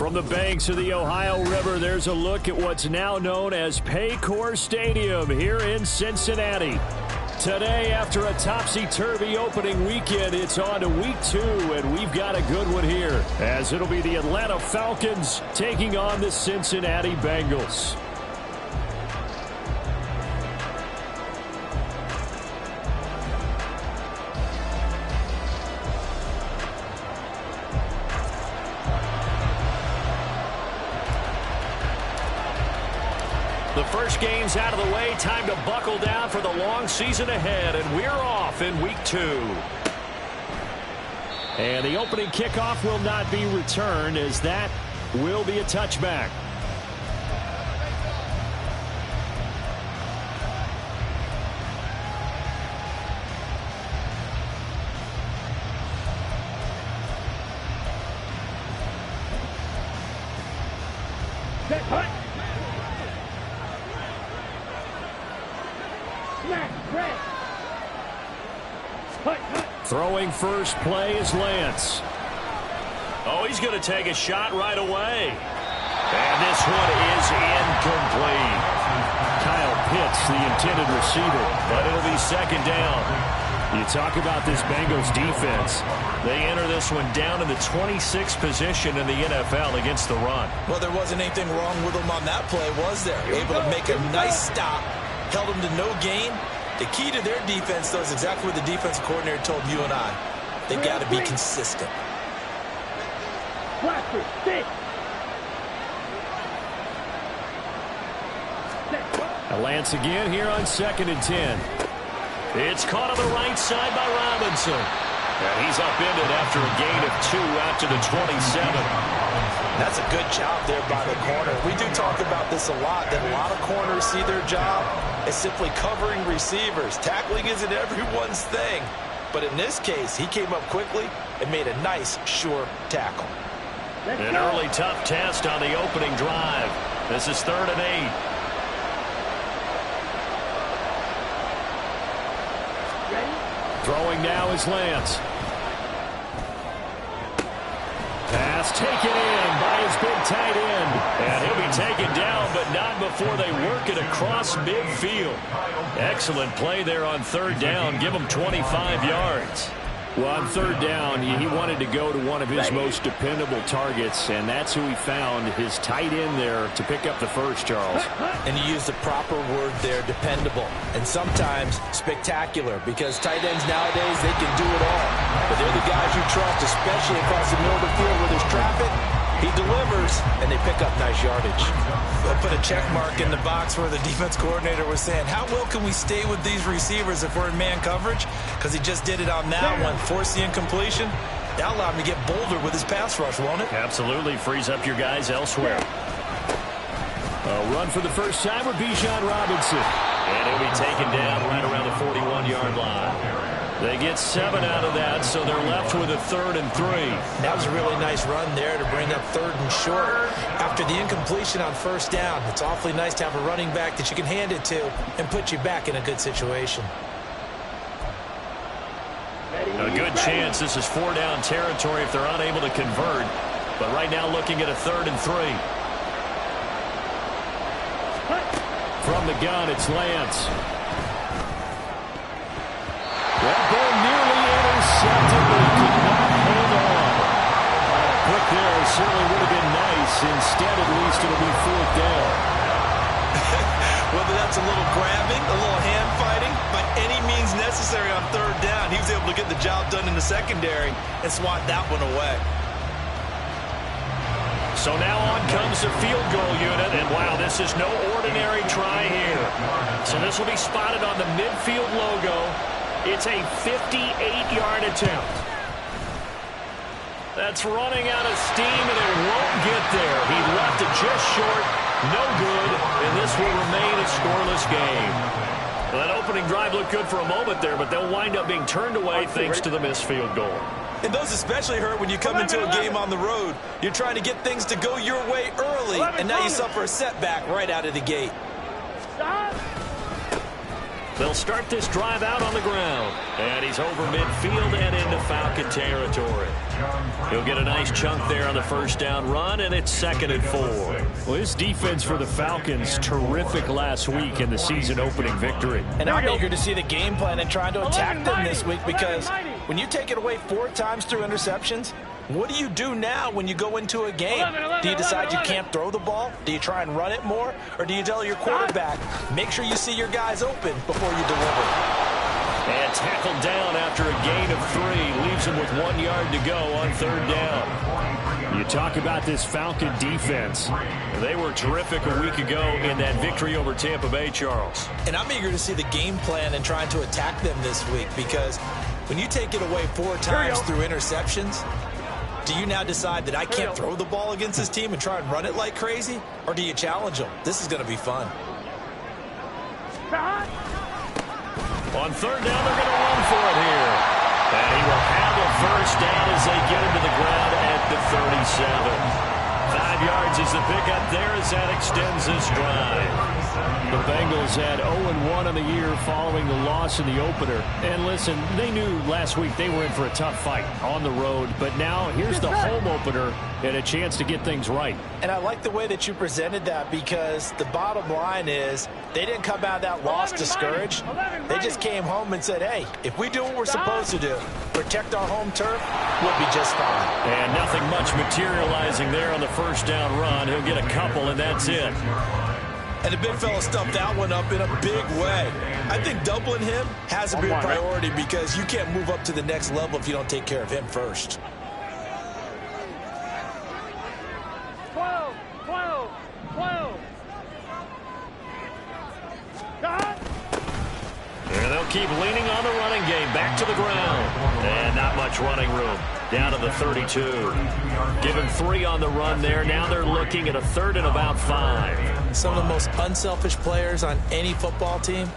From the banks of the Ohio River, there's a look at what's now known as Paycor Stadium here in Cincinnati. Today, after a topsy-turvy opening weekend, it's on to week 2, and we've got a good one here, as it'll be the Atlanta Falcons taking on the Cincinnati Bengals. The first game's out of the way. Time to buckle down for the long season ahead, and we're off in week 2. And the opening kickoff will not be returned, as that will be a touchback. Throwing first play is Lance. Oh, he's going to take a shot right away. And this one is incomplete. Kyle Pitts, the intended receiver, but it'll be second down. You talk about this Bengals defense. They enter this one down in the 26th position in the NFL against the run. Well, there wasn't anything wrong with them on that play, was there? Able to make a nice stop, held them to no gain. The key to their defense, though, is exactly what the defensive coordinator told you and I. They've got to be consistent. Lance again here on 2nd and 10. It's caught on the right side by Robinson. And he's upended after a gain of 2 out to the 27. That's a good job there by the corner. We do talk about this a lot, that a lot of corners see their job as simply covering receivers. Tackling isn't everyone's thing. But in this case, he came up quickly and made a nice, sure tackle. An early tough test on the opening drive. This is 3rd and 8. Throwing now is Lance. Pass taken in by his big tight end. And he'll be taken down, but not before they work it across midfield. Excellent play there on 3rd down. Give him 25 yards. Well, on 3rd down, he wanted to go to one of his most dependable targets, and that's who he found, his tight end there, to pick up the first, Charles. And you used the proper word there, dependable, and sometimes spectacular, because tight ends nowadays, they can do it all. But they're the guys you trust, especially across the middle of the field where there's traffic. He delivers, and they pick up nice yardage. They'll put a check mark in the box where the defense coordinator was saying, how well can we stay with these receivers if we're in man coverage? Because he just did it on that one, forced the incompletion. That allowed him to get bolder with his pass rush, won't it? Absolutely. Frees up your guys elsewhere. A run for the first time with Bijan Robinson. And he'll be taken down right around the 41-yard line. They get 7 out of that, so they're left with a 3rd and 3. That was a really nice run there to bring up 3rd and short. After the incompletion on 1st down, it's awfully nice to have a running back that you can hand it to and put you back in a good situation. A good chance this is 4-down territory if they're unable to convert. But right now looking at a 3rd and 3. From the gun, it's Lance. That ball nearly intercepted, but he could not hold on. Quick there certainly would have been nice. Instead, at least, it'll be 4th down. Whether that's a little grabbing, a little hand fighting, by any means necessary on 3rd down, he was able to get the job done in the secondary and swat that one away. So now on comes the field goal unit, and wow, this is no ordinary try here. So this will be spotted on the midfield logo. It's a 58-yard attempt. That's running out of steam, and it won't get there. He left it just short, no good, and this will remain a scoreless game. Well, that opening drive looked good for a moment there, but they'll wind up being turned away thanks to the missed field goal. And those especially hurt when you come into a game on the road. You're trying to get things to go your way early, and now you suffer a setback right out of the gate. They'll start this drive out on the ground. And he's over midfield and into Falcon territory. He'll get a nice chunk there on the first down run, and it's 2nd and 4. Well, his defense for the Falcons, terrific last week in the season opening victory. And I'm eager to see the game plan and trying to attack them this week, because when you take it away 4 times through interceptions, what do you do now when you go into a game? Do you decide you can't throw the ball? Do you try and run it more? Or do you tell your quarterback, make sure you see your guys open before you deliver? And tackled down after a gain of 3. Leaves him with 1 yard to go on 3rd down. You talk about this Falcon defense. They were terrific a week ago in that victory over Tampa Bay, Charles. And I'm eager to see the game plan and trying to attack them this week, because when you take it away 4 times through interceptions, do you now decide that I can't throw the ball against this team and try and run it like crazy? Or do you challenge them? This is going to be fun. On 3rd down, they're going to run for it here. And he will have a first down as they get him to the ground at the 37. 5 yards is the pickup there as that extends this drive. The Bengals had 0-1 on the year following the loss in the opener. And listen, they knew last week they were in for a tough fight on the road. But now here's the home opener and a chance to get things right. And I like the way that you presented that, because the bottom line is they didn't come out of that loss discouraged. They just came home and said, hey, if we do what we're supposed to do, protect our home turf, we'll be just fine. And nothing much materializing there on the first down run. He'll get a couple, and that's it. And the big fella stuffed that one up in a big way. I think doubling him has to be a priority, because you can't move up to the next level if you don't take care of him first. 12. And they'll keep leaning on the running game. Back to the ground. And not much running room. Down to the 32. Give him 3 on the run there. Now they're looking at a 3rd and about 5. Some of the most unselfish players on any football team,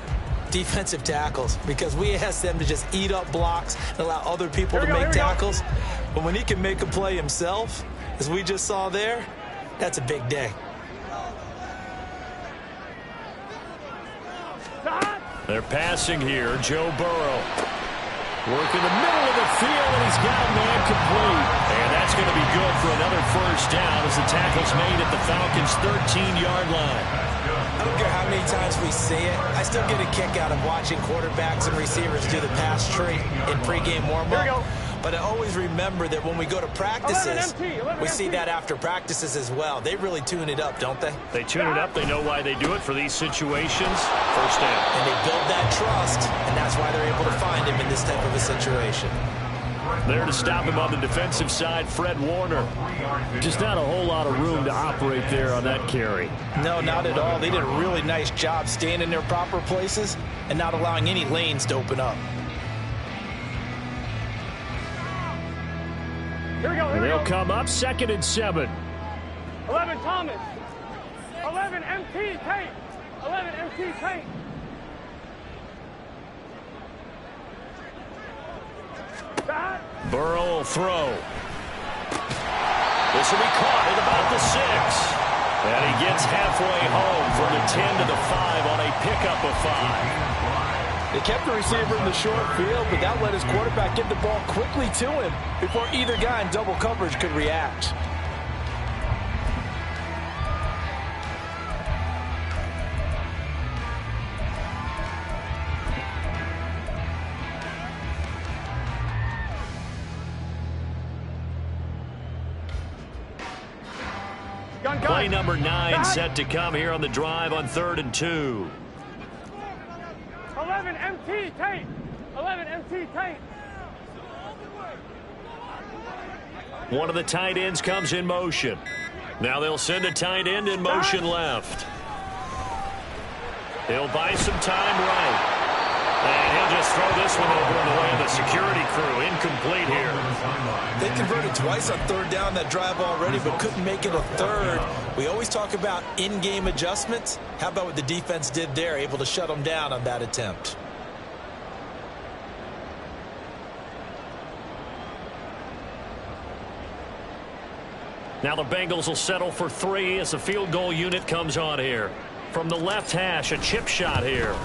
defensive tackles, because we ask them to just eat up blocks and allow other people to make tackles. But when he can make a play himself, as we just saw there, that's a big day. They're passing here. Joe Burrow. Working the middle of the field, and he's got a man complete. And that's going to be good for another first down as the tackle's made at the Falcons' 13-yard line. I don't care how many times we see it. I still get a kick out of watching quarterbacks and receivers do the pass tree in pregame warm-up. But I always remember that when we go to practices, we see that after practices as well. They really tune it up, don't they? They tune it up. They know why they do it for these situations. First down. And they build that trust, and that's why they're able to find him in this type of a situation. There to stop him on the defensive side, Fred Warner. Just not a whole lot of room to operate there on that carry. No, not at all. They did a really nice job staying in their proper places and not allowing any lanes to open up. And they'll come up 2nd and 7. 11 Thomas. 11 MT Tate. 11 MT Tate. Burrow will throw. This will be caught at about the 6. And he gets halfway home from the 10 to the 5 on a pickup of 5. They kept the receiver in the short field, but that let his quarterback get the ball quickly to him before either guy in double coverage could react. Play number 9 set to come here on the drive on 3rd and 2. 11 MT Tate. 11 MT Tate. One of the tight ends comes in motion. Now they'll send a tight end in motion left. He'll buy some time right. And he'll just throw this one over in the way of the security crew. Incomplete here. They converted twice on 3rd down that drive already, but couldn't make it a 3rd. We always talk about in-game adjustments. How about what the defense did there, able to shut them down on that attempt? Now the Bengals will settle for 3 as the field goal unit comes on here. From the left hash, a chip shot here.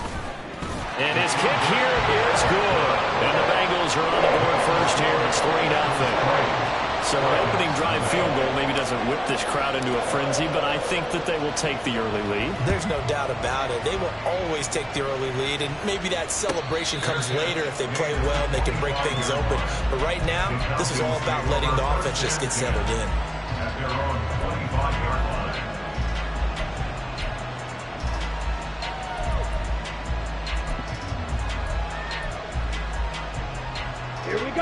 And his kick here is good. And the Bengals are on the board first here. It's 3-0. So an opening drive field goal maybe doesn't whip this crowd into a frenzy, but I think that they will take the early lead. There's no doubt about it. They will always take the early lead, and maybe that celebration comes later if they play well and they can break things open. But right now, this is all about letting the offense just get settled in.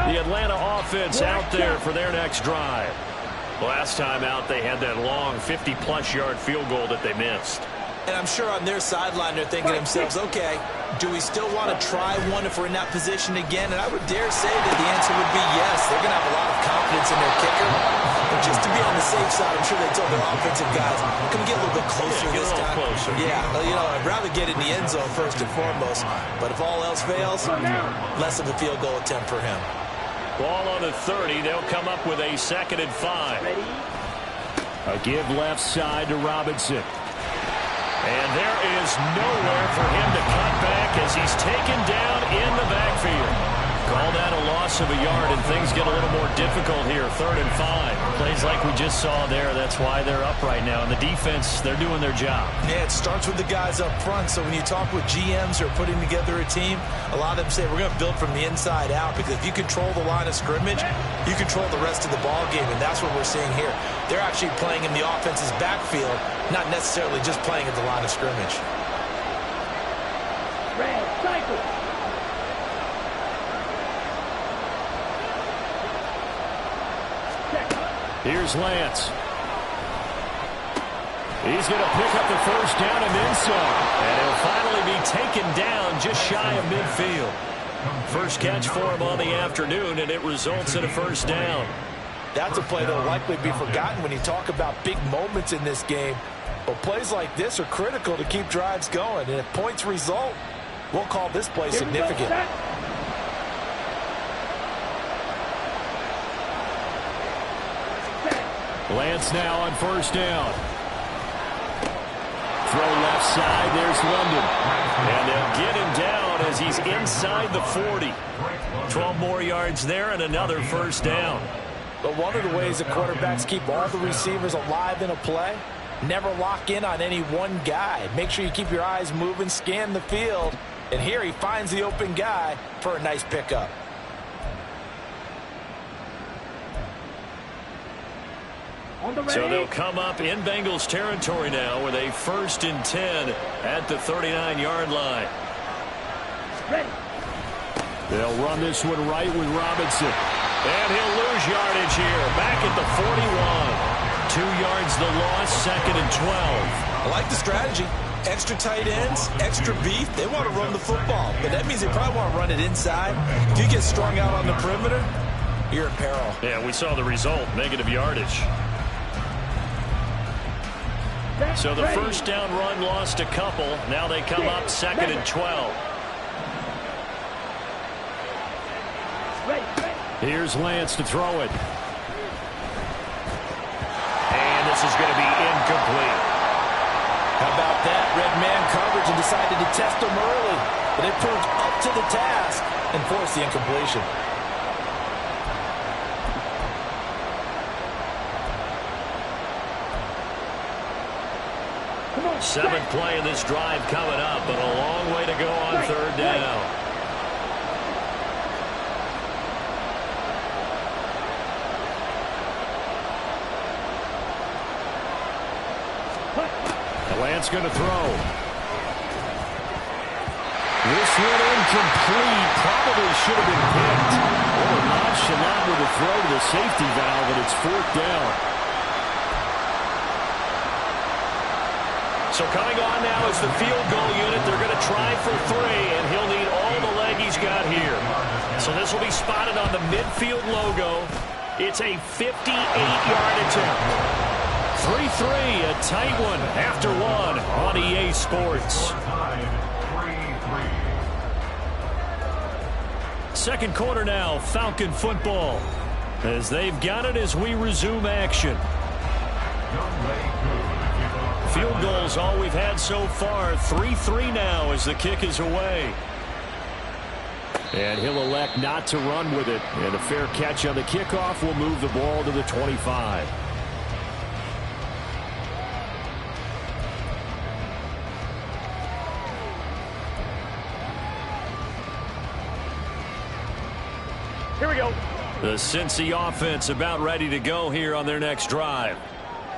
The Atlanta offense out there for their next drive. Last time out, they had that long 50-plus yard field goal that they missed. And I'm sure on their sideline they're thinking to themselves, okay, do we still want to try one if we're in that position again? And I would dare say that the answer would be yes. They're going to have a lot of confidence in their kicker. But just to be on the safe side, I'm sure they told their offensive guys, can we get a little bit closer this time? Closer. Yeah, I'd rather get in the end zone first and foremost. But if all else fails, less of a field goal attempt for him. Ball on the 30. They'll come up with a 2nd and 5. A give left side to Robinson. And there is nowhere for him to cut back as he's taken down in the backfield. Call that a loss of a yard, and things get a little more difficult here. 3rd and 5. Plays like we just saw there. That's why they're up right now. And the defense, they're doing their job. Yeah, it starts with the guys up front. So when you talk with GMs who are putting together a team, a lot of them say we're going to build from the inside out, because if you control the line of scrimmage, you control the rest of the ball game, and that's what we're seeing here. They're actually playing in the offense's backfield, not necessarily just playing at the line of scrimmage. Red cycle. Here's Lance. He's going to pick up the first down and then some. And he'll finally be taken down just shy of midfield. First catch for him on the afternoon, and it results in a first down. That's a play that will likely be forgotten when you talk about big moments in this game. But plays like this are critical to keep drives going. And if points result, we'll call this play significant. Lance now on first down. Throw left side. There's London. And they'll get him down as he's inside the 40. 12 more yards there and another first down. But one of the ways that quarterbacks keep all the receivers alive in a play, never lock in on any one guy. Make sure you keep your eyes moving, scan the field. And here he finds the open guy for a nice pickup. So they'll come up in Bengals territory now with a 1st and 10 at the 39-yard line. Ready. They'll run this one right with Robinson. And he'll lose yardage here. Back at the 41. 2 yards the loss, 2nd and 12. I like the strategy. Extra tight ends, extra beef. They want to run the football, but that means they probably want to run it inside. If you get strung out on the perimeter, you're in peril. Yeah, we saw the result, negative yardage. So the first down run lost a couple. Now they come up 2nd and 12. Here's Lance to throw it. And this is going to be incomplete. How about that? Red man coverage and decided to test them early. But it proved up to the task and forced the incompletion. 7th play of this drive coming up, but a long way to go on 3rd down. Lance going to throw. This one incomplete. Probably should have been picked. Oh, nonchalant with a throw to the safety valve, and it's 4th down. So coming on now is the field goal unit. They're going to try for 3, and he'll need all the leg he's got here. So this will be spotted on the midfield logo. It's a 58-yard attempt. 3-3, a tight one after 1 on EA Sports. Second quarter now, Falcon football, as they've got it as we resume action. Field goals all we've had so far. 3-3 now as the kick is away. And he'll elect not to run with it. And a fair catch on the kickoff will move the ball to the 25. Here we go. The Cincy offense about ready to go here on their next drive.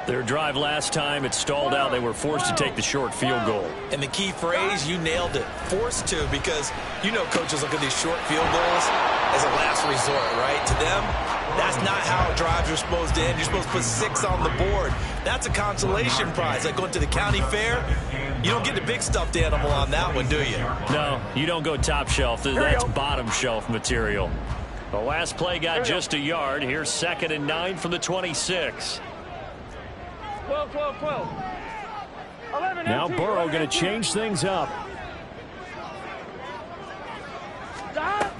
Their drive last time, it stalled out. They were forced to take the short field goal. And the key phrase, you nailed it, forced to, because you know coaches look at these short field goals as a last resort, right? To them, that's not how drives are supposed to end. You're supposed to put 6 on the board. That's a consolation prize. Like going to the county fair, you don't get the big stuffed animal on that one, do you? No, you don't go top shelf. That's bottom shelf material. The last play got just a yard. Here's 2nd and 9 from the 26. 12, 12, 12. 11, Now 18, Burrow 11, going to change things up. Stop.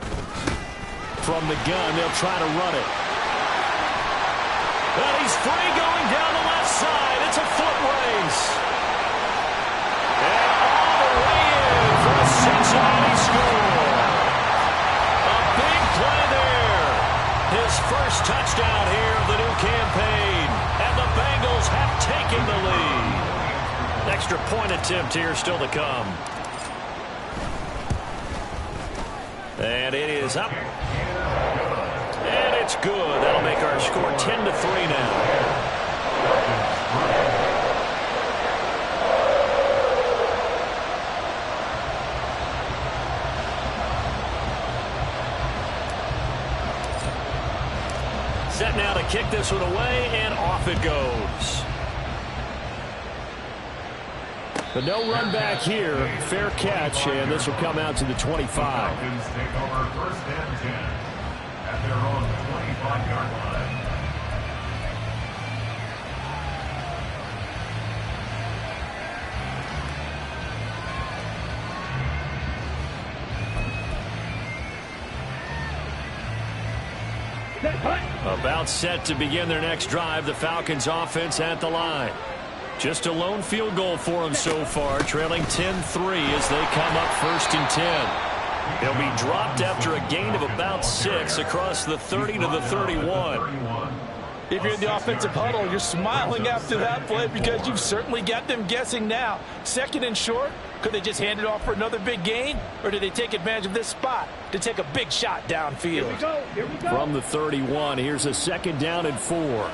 From the gun, they'll try to run it. And he's free going down the left side. It's a foot race. And all the way in for a Cincinnati score. A big play there. His first touchdown here of the new campaign. And the Bengals have taken the lead. Extra point attempt here still to come. And it is up. And it's good. That'll make our score 10-3 now. Set now to kick this one away, and off it goes. But no run back here. Fair catch, and this will come out to the 25. Falcons take over 1st and 10 at their own 25-yard line. About set to begin their next drive. The Falcons offense at the line. Just a lone field goal for them so far, trailing 10-3 as they come up 1st and 10. They'll be dropped after a gain of about 6 across the 30 to the 31. If you're in the offensive huddle, you're smiling after that play because you've certainly got them guessing now. 2nd and short, could they just hand it off for another big gain? Or did they take advantage of this spot to take a big shot downfield? Here we go. Here we go. From the 31, here's a 2nd down and 4.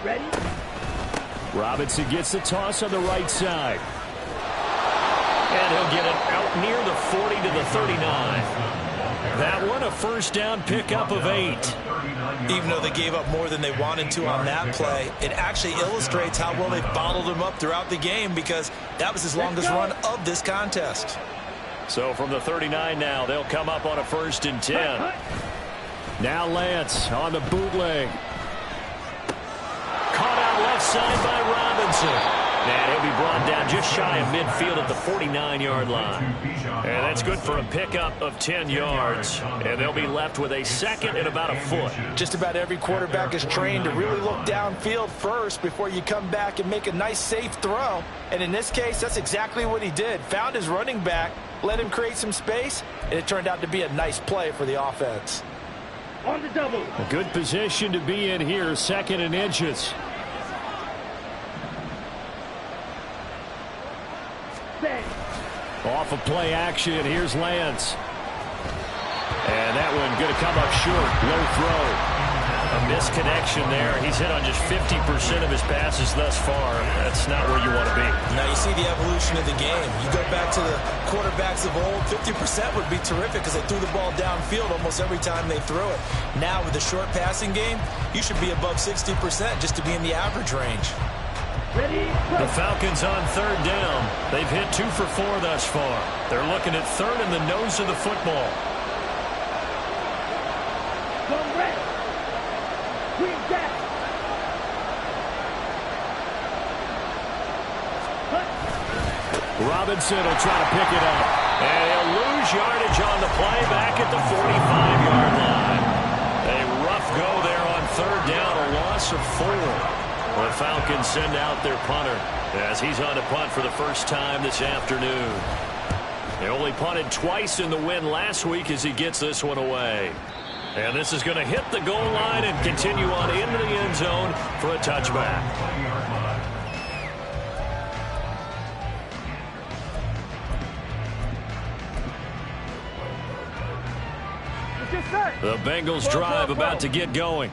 Ready? Robinson gets the toss on the right side. And he'll get it out near the 40 to the 39. That one a 1st down pickup of 8. Even though they gave up more than they wanted to on that play, it actually illustrates how well they bottled him up throughout the game because that was his longest run of this contest. So from the 39 now, they'll come up on a 1st and 10. Now Lance on the bootleg. Caught out left side by Robinson. And he'll be brought down just shy of midfield at the 49-yard line. And that's good for a pickup of 10 yards. And they'll be left with a 2nd and about a foot. Just about every quarterback is trained to really look downfield first before you come back and make a nice, safe throw. And in this case, that's exactly what he did. Found his running back, let him create some space, and it turned out to be a nice play for the offense. On the double. A good position to be in here, 2nd and inches. Set. Off of play action, here's Lance. And that one going to come up short, low throw. A misconnection there. He's hit on just 50% of his passes thus far. That's not where you want to be. Now you see the evolution of the game. You go back to the quarterbacks of old, 50% would be terrific because they threw the ball downfield almost every time they threw it. Now with the short passing game, you should be above 60% just to be in the average range. Ready? The Falcons on 3rd down. They've hit 2 for 4 thus far. They're looking at 3rd in the nose of the football. Come red. Green jack. Robinson will try to pick it up. And he'll lose yardage on the play back at the 45-yard line. A rough go there on 3rd down, a loss of 4. The Falcons send out their punter as he's on to punt for the first time this afternoon. He only punted twice in the win last week as he gets this one away. And this is going to hit the goal line and continue on into the end zone for a touchback. The Bengals drive about to get going.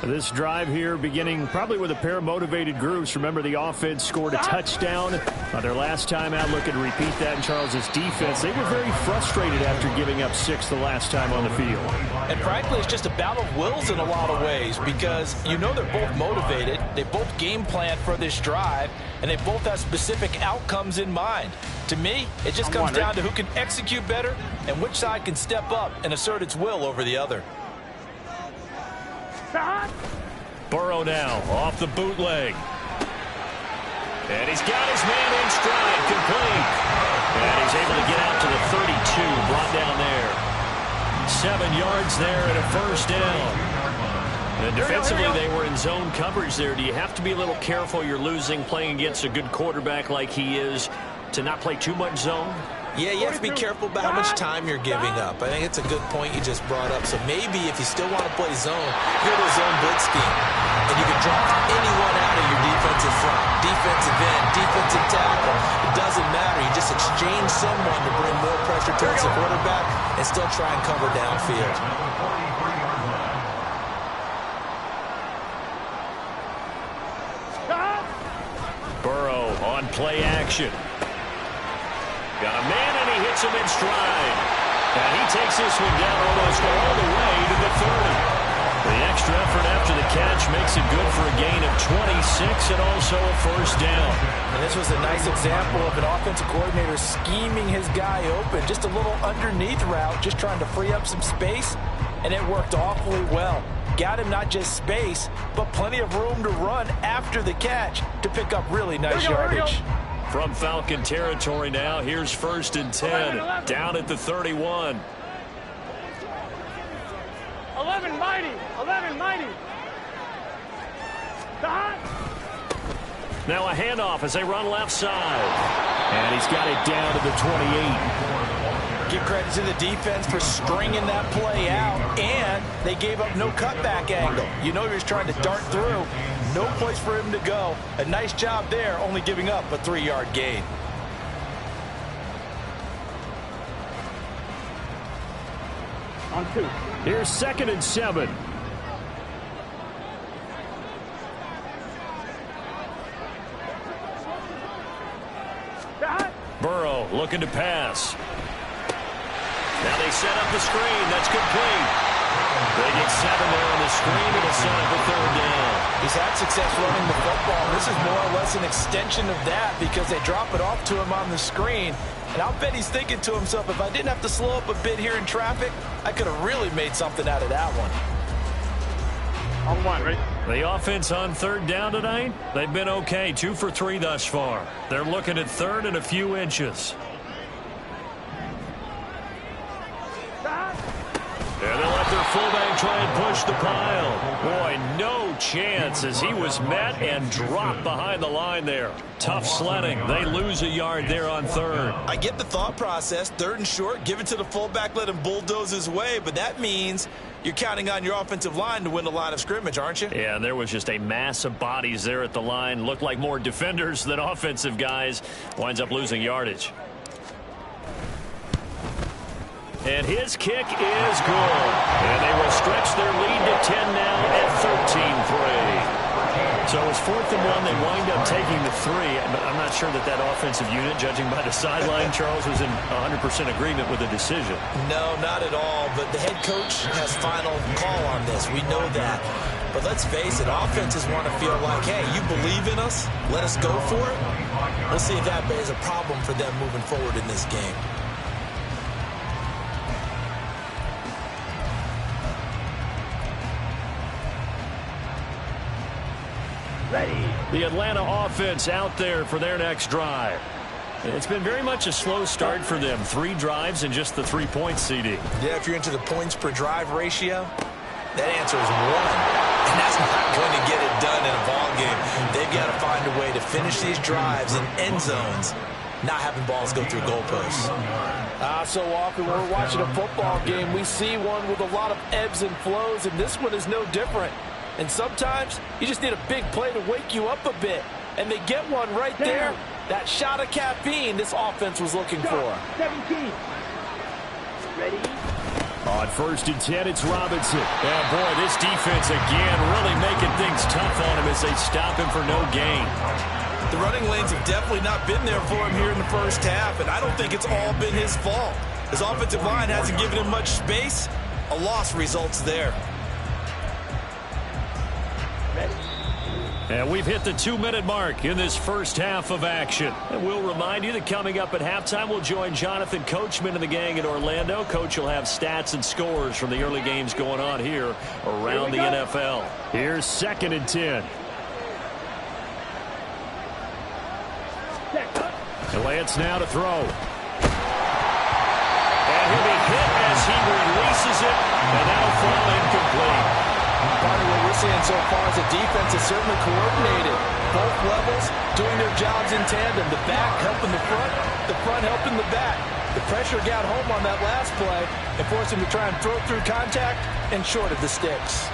This drive here beginning probably with a pair of motivated groups. Remember, the offense scored a touchdown on their last time out. Looking to repeat that in Charles' defense. They were very frustrated after giving up 6 the last time on the field. And frankly, it's just a battle of wills in a lot of ways because you know they're both motivated. They both game plan for this drive, and they both have specific outcomes in mind. To me, it just comes down to who can execute better and which side can step up and assert its will over the other. Burrow now off the bootleg. And he's got his man in stride, complete. And he's able to get out to the 32, brought down there. 7 yards there and a first down. And defensively, they were in zone coverage there. Do you have to be a little careful you're losing playing against a good quarterback like he is to not play too much zone? Yeah, you have to be careful about how much time you're giving up. I think it's a good point you just brought up. So maybe if you still want to play zone, go to a zone blitz scheme. And you can drop anyone out of your defensive front, defensive end, defensive tackle. It doesn't matter. You just exchange someone to bring more pressure towards the quarterback and still try and cover downfield. Burrow on play action. Got a man, and he hits him in stride. And he takes this one down almost all the way to the 30. The extra effort after the catch makes it good for a gain of 26 and also a first down. And this was a nice example of an offensive coordinator scheming his guy open. Just a little underneath route, just trying to free up some space, and it worked awfully well. Got him not just space, but plenty of room to run after the catch to pick up really nice yardage. From Falcon territory now, here's 1st and 10, down at the 31. 11 mighty, 11 mighty. Now a handoff as they run left side. And he's got it down to the 28. Give credit to the defense for stringing that play out, and they gave up no cutback angle. You know he was trying to dart through. No place for him to go. A nice job there, only giving up a 3-yard gain. On 2. Here's 2nd and 7. Burrow looking to pass. Now they set up the screen. That's complete. They get 7 there on the screen. It'll set up a 3rd down. He's had success running the football. This is more or less an extension of that because they drop it off to him on the screen. And I'll bet he's thinking to himself, if I didn't have to slow up a bit here in traffic, I could have really made something out of that one. On 1, ready? The offense on 3rd down tonight, they've been okay. 2 for 3 thus far. They're looking at 3rd and a few inches. And they'll let their fullback try and push the pile. Boy, no chance as he was met and dropped behind the line there. Tough sledding. They lose a yard there on 3rd. I get the thought process. 3rd and short, give it to the fullback, let him bulldoze his way. But that means you're counting on your offensive line to win the line of scrimmage, aren't you? Yeah, there was just a mass of bodies there at the line. Looked like more defenders than offensive guys. Winds up losing yardage. And his kick is good. And they will stretch their lead to 10 now at 13-3. So it's 4th and 1. They wind up taking the 3. But I'm not sure that offensive unit, judging by the sideline, Charles, was in 100% agreement with the decision. No, not at all. But the head coach has final call on this. We know that. But let's face it, offenses want to feel like, hey, you believe in us? Let us go for it. We'll see if that is a problem for them moving forward in this game. The Atlanta offense out there for their next drive. It's been very much a slow start for them. 3 drives and just the 3 points, CD. Yeah, if you're into the points per drive ratio, that answer is 1. And that's not going to get it done in a ball game. They've got to find a way to finish these drives in end zones not having balls go through goalposts. So often when we're watching a football game, we see one with a lot of ebbs and flows, and this one is no different. And sometimes you just need a big play to wake you up a bit. And they get one right there. That shot of caffeine this offense was looking for. 17. Ready? On 1st and 10, it's Robinson. Yeah, boy, this defense again really making things tough on him as they stop him for no gain. The running lanes have definitely not been there for him here in the first half, and I don't think it's all been his fault. His offensive line hasn't given him much space. A loss results there. And we've hit the 2-minute mark in this first half of action. And we'll remind you that coming up at halftime, we'll join Jonathan Coachman and the gang in Orlando. Coach will have stats and scores from the early games going on here around the NFL. Here's 2nd and 10. And Lance now to throw. And he'll be hit as he releases it, and that'll fall incomplete. Part of what we're seeing so far is the defense is certainly coordinated. Both levels doing their jobs in tandem. The back helping the front helping the back. The pressure got home on that last play and forced him to try and throw through contact and short of the sticks.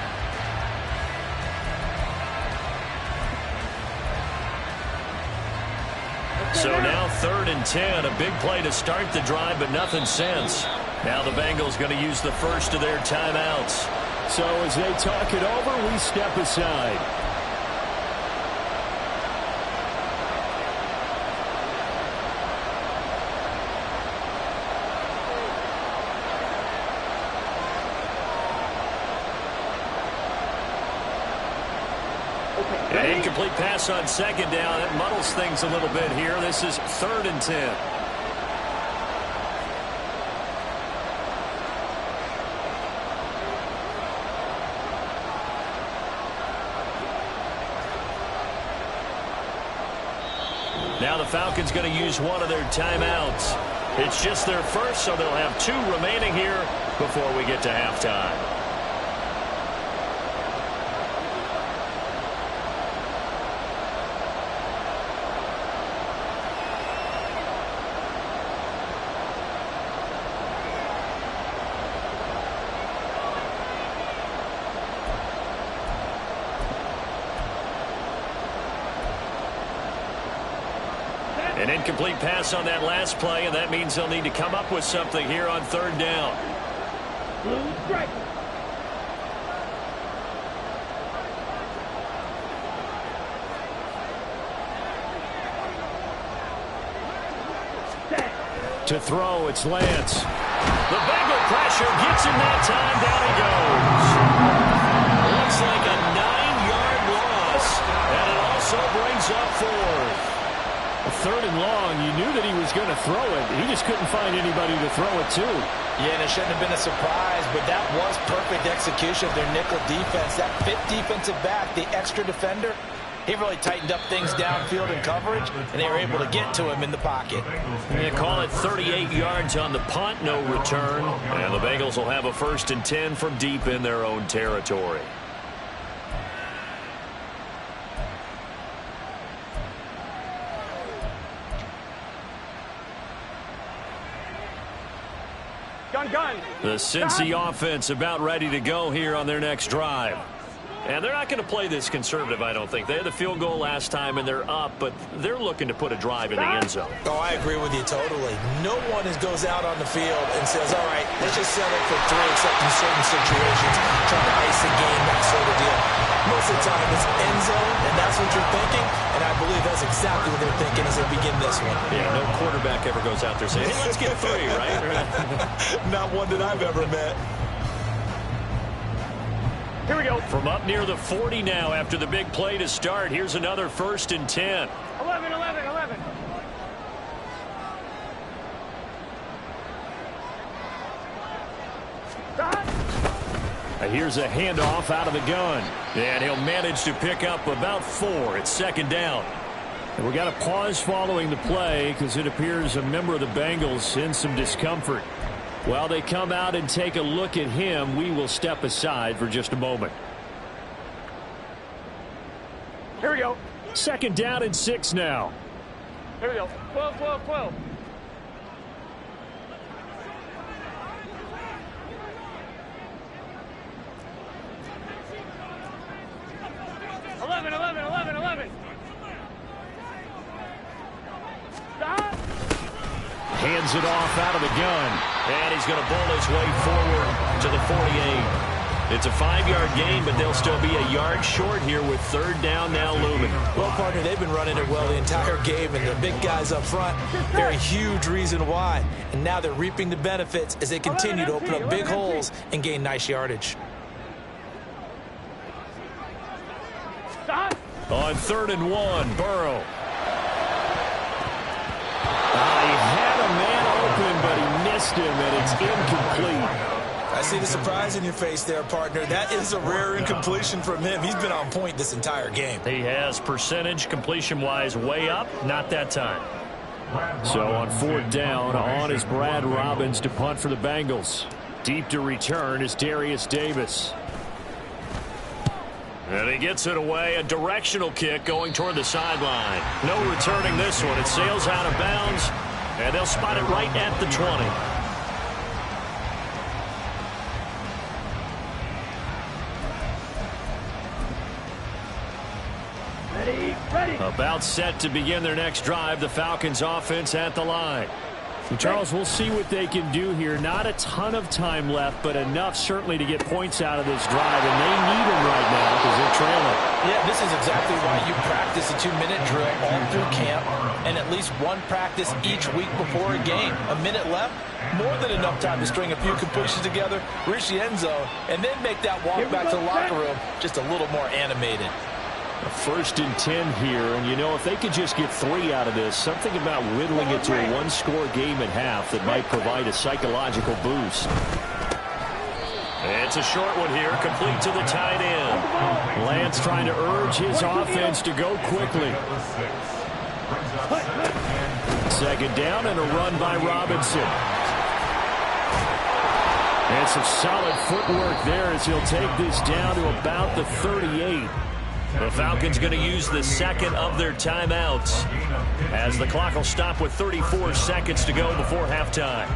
So now 3rd and 10, a big play to start the drive, but nothing since. Now the Bengals going to use the first of their timeouts. So as they talk it over, we step aside. An incomplete pass on 2nd down. It muddles things a little bit here. This is 3rd and 10. Now the Falcons going to use one of their timeouts. It's just their first, so they'll have 2 remaining here before we get to halftime. An incomplete pass on that last play, and that means they'll need to come up with something here on 3rd down. To throw, it's Lance. The Bengal pressure gets him that time. Down he goes. Looks like a 9-yard loss, and it also brings up 4th. 3rd and long, you knew that he was going to throw it. He just couldn't find anybody to throw it to. Yeah, and it shouldn't have been a surprise, but that was perfect execution of their nickel defense. That 5th defensive back, the extra defender, he really tightened up things downfield in coverage, and they were able to get to him in the pocket. They call it 38 yards on the punt, no return. And the Bengals will have a 1st and 10 from deep in their own territory. Gun. The Cincy offense about ready to go here on their next drive. And they're not going to play this conservative, I don't think. They had the field goal last time, and they're up, but they're looking to put a drive in the end zone. Oh, I agree with you totally. No one goes out on the field and says, all right, let's just settle for 3, except in certain situations, trying to ice the game, that sort of deal. Most of the time, it's end zone, and that's what you're thinking, and I believe that's exactly what they're thinking as they begin this one. Yeah, no quarterback ever goes out there saying, hey, let's get 3, right? Not one that I've ever met. Here we go. From up near the 40 now after the big play to start. Here's another 1st and 10. 11. Here's a handoff out of the gun. And he'll manage to pick up about 4. It's 2nd down. And we got a pause following the play because it appears a member of the Bengals in some discomfort. While they come out and take a look at him, we will step aside for just a moment. Here we go. 2nd down and 6 now. Here we go. 12, 12, 12. 11, 11, 11, 11. Stop. Hands it off out of the gun. And he's going to bowl his way forward to the 48. It's a 5-yard gain, but they'll still be a yard short here with third down now looming. Well, partner, they've been running it well the entire game, and the big guys up front, they're a huge reason why. And now they're reaping the benefits as they continue to open up big holes and gain nice yardage. Stop. On 3rd and 1, Burrow. He had a man open, but he missed him, and it's incomplete. I see the surprise in your face there, partner. That is a rare incompletion from him. He's been on point this entire game. He has percentage completion-wise way up, not that time. So on 4th down, on is Brad Robbins to punt for the Bengals. Deep to return is Darius Davis. And he gets it away, a directional kick going toward the sideline. No returning this one. It sails out of bounds, and they'll spot it right at the 20. About set to begin their next drive, the Falcons offense at the line. Charles, we'll see what they can do here. Not a ton of time left, but enough certainly to get points out of this drive, and they need them right now because they're trailing. Yeah, this is exactly why you practice a 2-minute drill all through camp and at least one practice each week before a game. A minute left, more than enough time to string a few completions together, reach the end zone, and then make that walk back to the locker room just a little more animated. 1st and 10 here, and you know, if they could just get 3 out of this, something about whittling it to a 1-score game at half that might provide a psychological boost. It's a short one here, complete to the tight end. Lance trying to urge his offense to go quickly. 2nd down and a run by Robinson. And some solid footwork there as he'll take this down to about the 38. The Falcons going to use the second of their timeouts as the clock will stop with 34 seconds to go before halftime.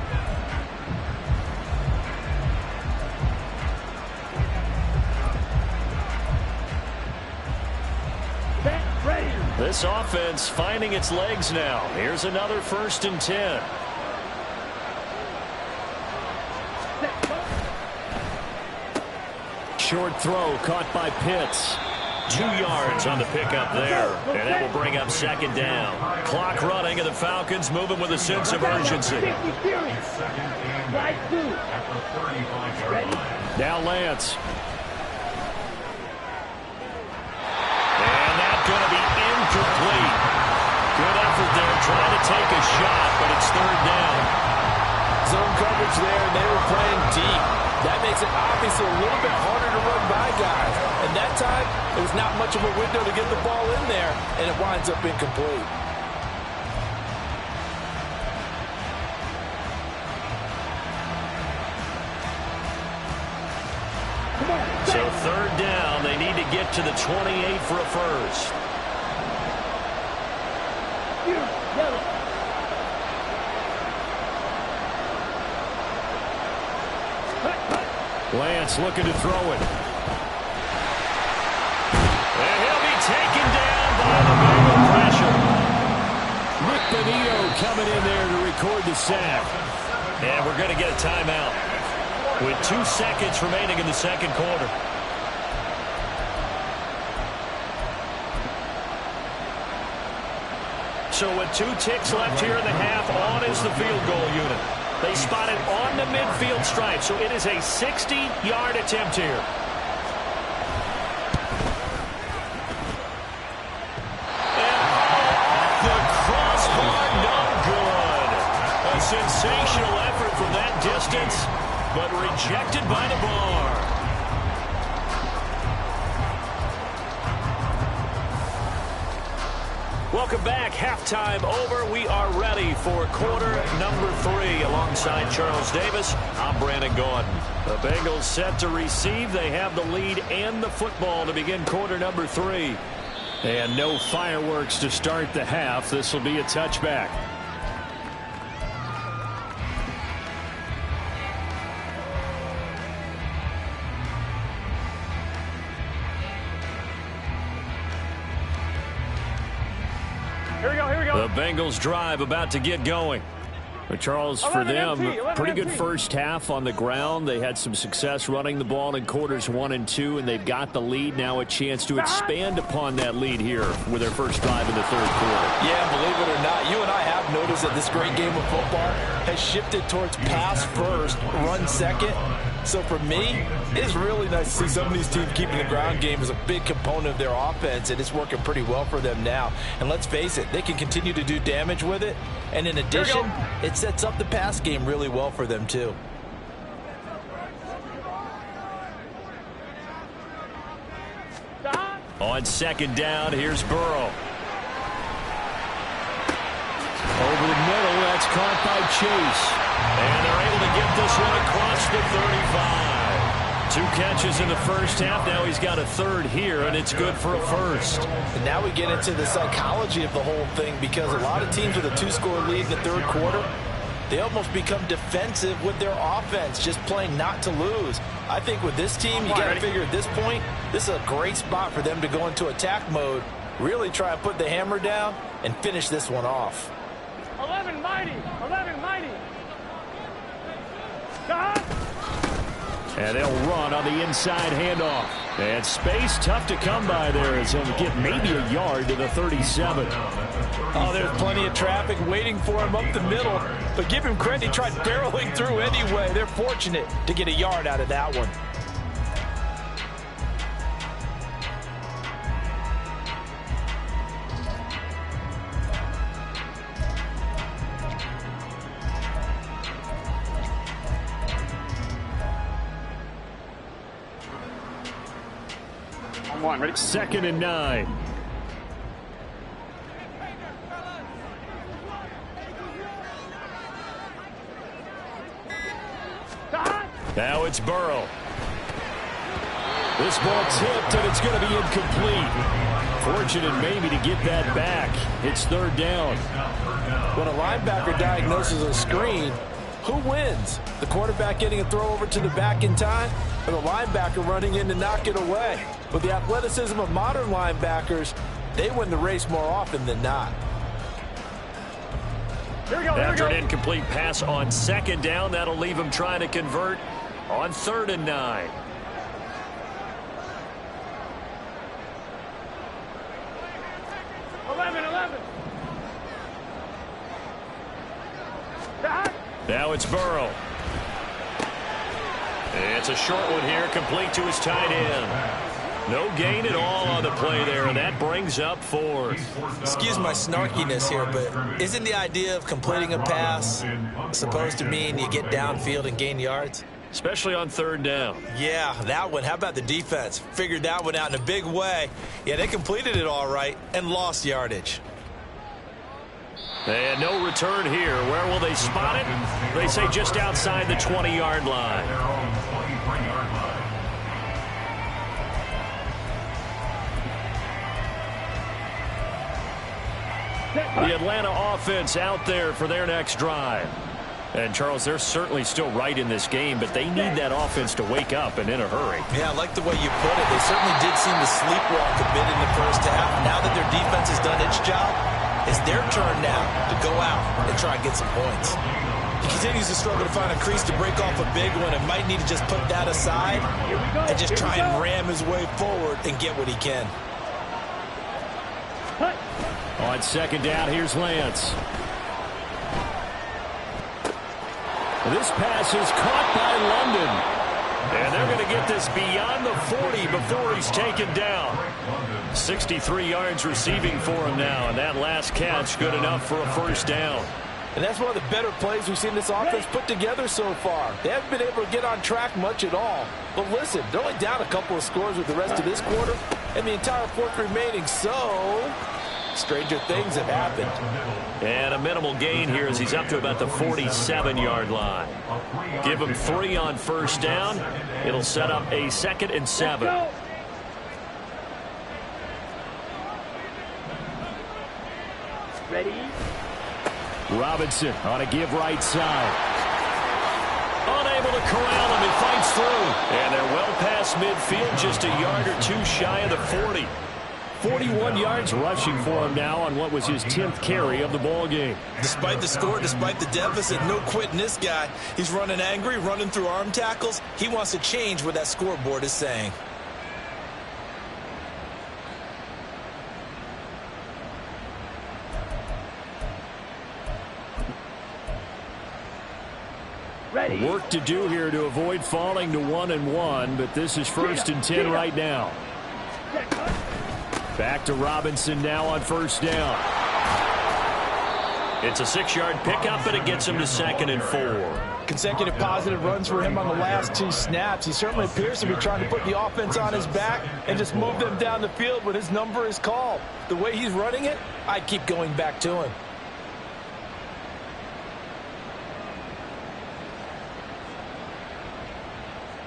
This offense finding its legs now. Here's another 1st and 10. Short throw caught by Pitts. 2 yards on the pickup there, and that will bring up 2nd down. Clock running, and the Falcons moving with a sense of urgency. Now Lance. And that's going to be incomplete. Good effort there, trying to take a shot, but it's 3rd down. Zone coverage there, and they were playing deep. That makes it obviously a little bit harder to run by guys. And that time, it was not much of a window to get the ball in there, and it winds up incomplete. So 3rd down, they need to get to the 28 for a first. Lance looking to throw it. And he'll be taken down by the Bengal pressure. Nick Benito coming in there to record the sack. And we're going to get a timeout with 2 seconds remaining in the 2nd quarter. So with 2 ticks left here in the half, on is the field goal unit. They spot it on the midfield stripe, so it is a 60-yard attempt here. And the crossbar, no good. A sensational effort from that distance, but rejected by the bar. Welcome back. Halftime over. We are ready for quarter number 3. Alongside Charles Davis, I'm Brandon Gaudin. The Bengals set to receive. They have the lead and the football to begin quarter number 3. And no fireworks to start the half. This will be a touchback. Here we go, here we go. The Bengals drive about to get going. But Charles, for 11 them, MP, pretty good MP. first half on the ground. They had some success running the ball in quarters 1 and 2, and they've got the lead. Now a chance to expand upon that lead here with their first drive in the third quarter. Yeah, believe it or not, you and I have noticed that this great game of football has shifted towards pass first, run second. So for me, it's really nice to see some of these teams keeping the ground game as a big component of their offense, and it's working pretty well for them now. And let's face it, they can continue to do damage with it. And in addition, it sets up the pass game really well for them too. Stop. On second down, here's Burrow. Over the middle, that's caught by Chase. And they're able to get this one across the 35. 2 catches in the first half. Now he's got a third here, and it's good for a first. And now we get into the psychology of the whole thing, because a lot of teams with a 2-score lead in the third quarter, they almost become defensive with their offense, just playing not to lose. I think with this team, you got to figure at this point, this is a great spot for them to go into attack mode, really try and put the hammer down and finish this one off. 11 mighty, 11 mighty. Stop. And they'll run on the inside handoff. And space tough to come by there as he'll get maybe a yard to the 37. Oh, there's plenty of traffic waiting for him up the middle. But give him credit, he tried barreling through anyway. They're fortunate to get a yard out of that one. One, ready? 2nd and 9. Stop. Now it's Burrow. This ball tipped, and it's going to be incomplete. Fortunate maybe to get that back. It's 3rd down. When a linebacker diagnoses a screen, who wins? The quarterback getting a throw over to the back in time, or the linebacker running in to knock it away? With the athleticism of modern linebackers, they win the race more often than not. Here we go, here we After go. an incomplete pass on 2nd down, that'll leave him trying to convert on 3rd and 9. Now it's Burrow. It's a short one here, complete to his tight end. No gain at all on the play there, and that brings up 4th. Excuse my snarkiness here, but isn't the idea of completing a pass supposed to mean you get downfield and gain yards? Especially on 3rd down. Yeah, that one. How about the defense? Figured that one out in a big way. Yeah, they completed it all right and lost yardage. And no return here. Where will they spot it? They say just outside the 20-yard line. Their own 23-yard line. The Atlanta offense out there for their next drive. And, Charles, they're certainly still right in this game, but they need that offense to wake up and in a hurry. Yeah, I like the way you put it. They certainly did seem to sleepwalk a bit in the first half. Now that their defense has done its job, it's their turn now to go out and try and get some points. He continues to struggle to find a crease to break off a big one and might need to just put that aside and just try and ram his way forward and get what he can. On 2nd down, here's Lance. This pass is caught by London. And they're going to get this beyond the 40 before he's taken down. 63 yards receiving for him now, and that last catch good enough for a first down. And that's one of the better plays we've seen this offense put together so far. They haven't been able to get on track much at all. But listen, they're only down a couple of scores with the rest of this quarter and the entire 4th remaining, so stranger things have happened. And a minimal gain here as he's up to about the 47-yard line. Give him 3 on first down. It'll set up a 2nd and 7. Robinson on a give right side. Unable to corral him. He fights through. And they're well past midfield, just a yard or two shy of the 40. 41 yards rushing for him now on what was his 10th carry of the ball game. Despite the score, despite the deficit, no quitting this guy. He's running angry, running through arm tackles. He wants to change what that scoreboard is saying. Ready. Work to do here to avoid falling to 1-1, but this is 1st and 10 right now. Back to Robinson now on 1st down. It's a 6-yard pickup, and it gets him to 2nd and 4. Consecutive positive runs for him on the last 2 snaps. He certainly appears to be trying to put the offense on his back and just move them down the field when his number is called. The way he's running it, I'd keep going back to him.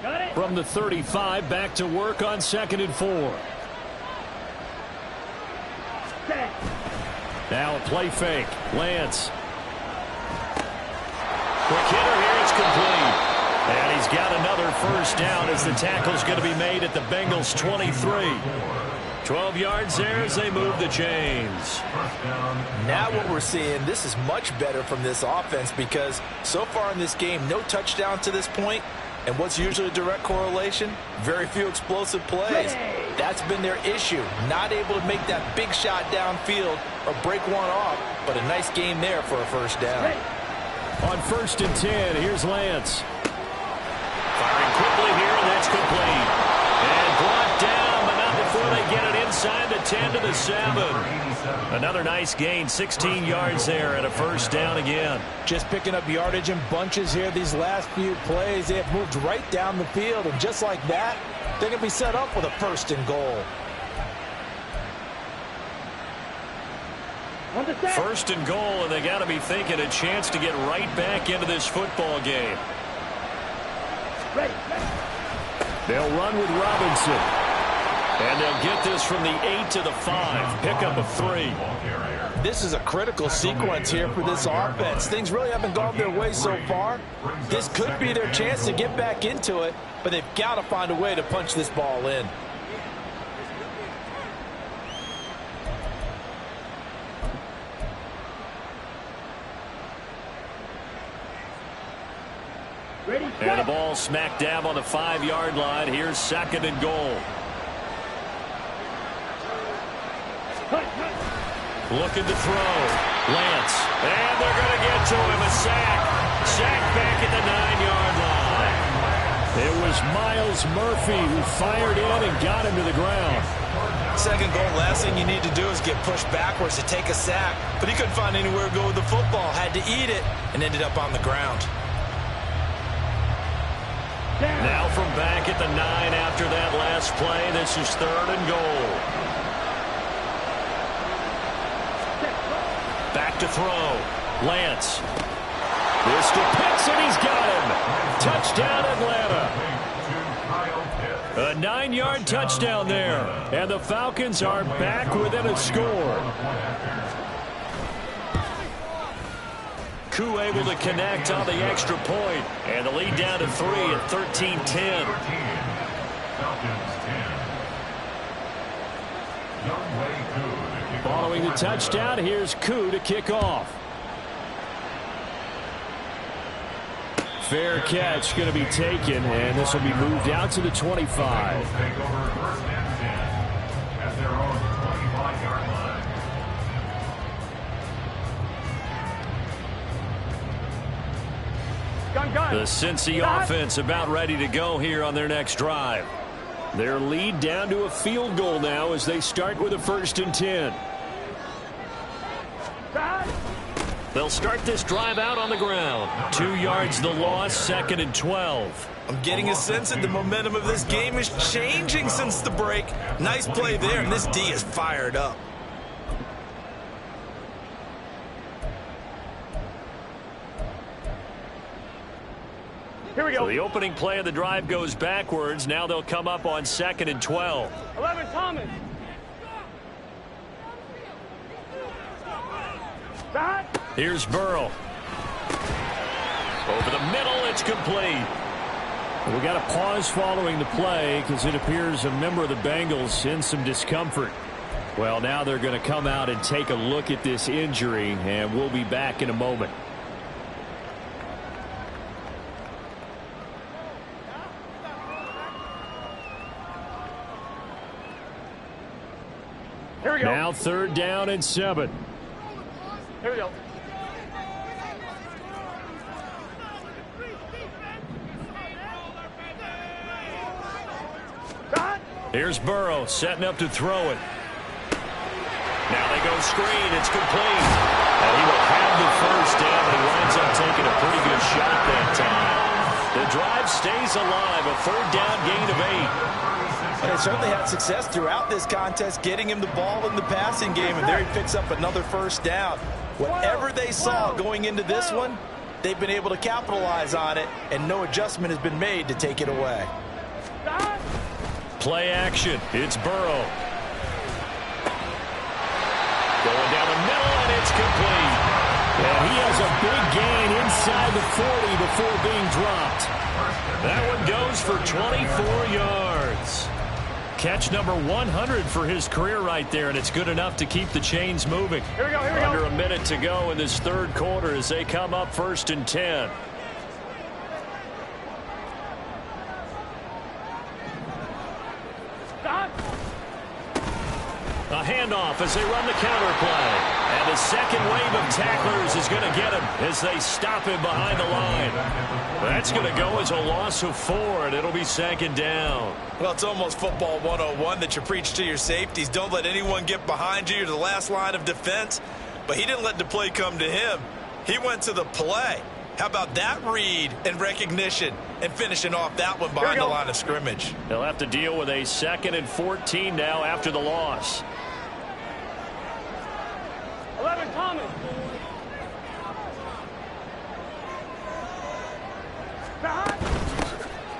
Got it. From the 35, back to work on 2nd and 4. Set. Now a play fake. Lance. Quick hitter here. It's complete. And he's got another 1st down as the tackle's going to be made at the Bengals' 23. 12 yards there as they move the chains. Now what we're seeing, this is much better from this offense because so far in this game, no touchdown to this point. And what's usually a direct correlation? Very few explosive plays. That's been their issue. Not able to make that big shot downfield or break one off. But a nice game there for a 1st down. On 1st and 10, here's Lance. Firing quickly here, and that's complete. And brought down, but not before they get it inside the 10 to the 7. Another nice gain, 16 yards there, and a 1st down again. Just picking up yardage in bunches here these last few plays. They have moved right down the field, and just like that, they're going to be set up with a 1st and goal. 1st and goal, and they got to be thinking a chance to get right back into this football game. Ready. They'll run with Robinson. And they'll get this from the 8 to the 5. Pickup of 3. This is a critical sequence here for this offense. Things really haven't gone their way so far. This could be their chance to get back into it, but they've got to find a way to punch this ball in. Ready. And the ball smack dab on the 5-yard line. Here's 2nd and goal. Looking to throw. Lance. And they're going to get to him. A sack. Sack back at the 9-yard line. It was Myles Murphy who fired in and got him to the ground. 2nd goal, last thing you need to do is get pushed backwards to take a sack. But he couldn't find anywhere to go with the football. Had to eat it and ended up on the ground. Now from back at the 9 after that last play. This is 3rd and goal. Back to throw. Lance. This to Pitts, and he's got him. Touchdown, Atlanta. A 9-yard touchdown there. And the Falcons are back within a score. Koo able to connect on the extra point. And the lead down to 3 at 13-10. Following the touchdown, here's Koo to kick off. Fair catch going to be taken, and this will be moved out to the 25. The Cincy offense about ready to go here on their next drive. Their lead down to a field goal now as they start with a 1st and 10. They'll start this drive out on the ground. 2 yards the loss, 2nd and 12. I'm getting a sense that the momentum of this game is changing since the break. Nice play there, and this D is fired up. Here we go. So the opening play of the drive goes backwards. Now they'll come up on 2nd and 12. 11 Thomas. Back. Here's Burrow. Over the middle, it's complete. We got a pause following the play because it appears a member of the Bengals in some discomfort. Well, now they're going to come out and take a look at this injury, and we'll be back in a moment. Here we go. Now 3rd down and 7. Here we go. Here's Burrow setting up to throw it. Now they go screen. It's complete. And he will have the 1st down, but he winds up taking a pretty good shot that time. The drive stays alive. A 3rd down gain of 8. And they certainly had success throughout this contest getting him the ball in the passing game, and there he picks up another 1st down. Whatever they saw going into this one, they've been able to capitalize on it, and no adjustment has been made to take it away. Play action. It's Burrow. Going down the middle, and it's complete. And he has a big gain inside the 40 before being dropped. That one goes for 24 yards. Catch number 100 for his career right there, and it's good enough to keep the chains moving. Here we go, here we go. Under a minute to go in this 3rd quarter as they come up 1st and 10. A handoff as they run the counter play. And the second wave of tacklers is going to get him as they stop him behind the line. That's going to go as a loss of 4, and it'll be 2nd down. Well, it's almost football 101 that you preach to your safeties. Don't let anyone get behind you. You're the last line of defense. But he didn't let the play come to him. He went to the play. How about that read and recognition and finishing off that one behind the line of scrimmage? They'll have to deal with a 2nd and 14 now after the loss. 11, Thomas.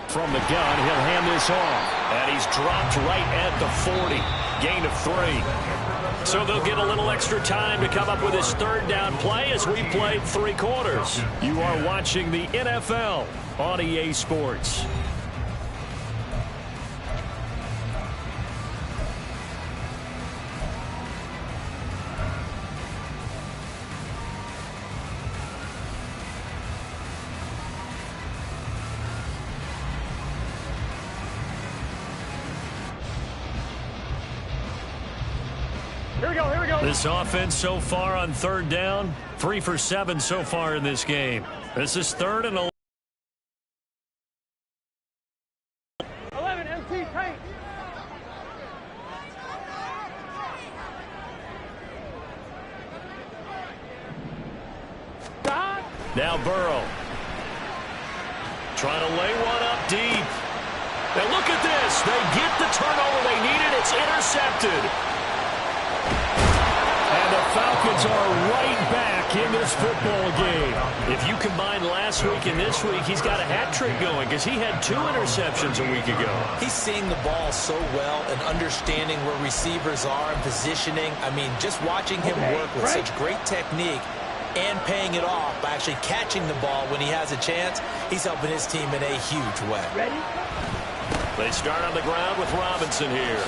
From the gun, he'll hand this off. And he's dropped right at the 40. Gain of 3. So they'll get a little extra time to come up with his 3rd down play as we played 3 quarters. You are watching the NFL on EA Sports. Here we go, here we go. This offense so far on 3rd down, 3 for 7 so far in this game. This is 3rd and 11, MT, tank. Now Burrow. Trying to lay one up deep. And look at this. They get the turnover they needed. It's intercepted. And the Falcons are right back in this football game. If you combine last week and this week, he's got a hat trick going because he had 2 interceptions a week ago. He's seeing the ball so well and understanding where receivers are and positioning. I mean, just watching him work with such great technique and paying it off by actually catching the ball when he has a chance, he's helping his team in a huge way. Ready? They start on the ground with Robinson here.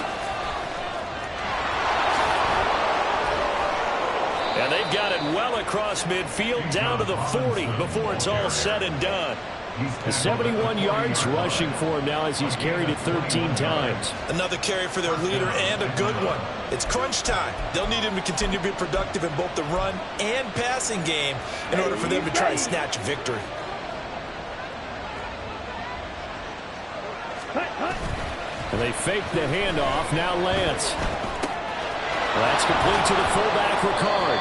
And they've got it well across midfield down to the 40 before it's all said and done. 71 yards rushing for him now as he's carried it 13 times. Another carry for their leader and a good one. It's crunch time. They'll need him to continue to be productive in both the run and passing game in order for them to try and snatch a victory. And they fake the handoff. Now Lance. That's complete to the fullback, Ricard.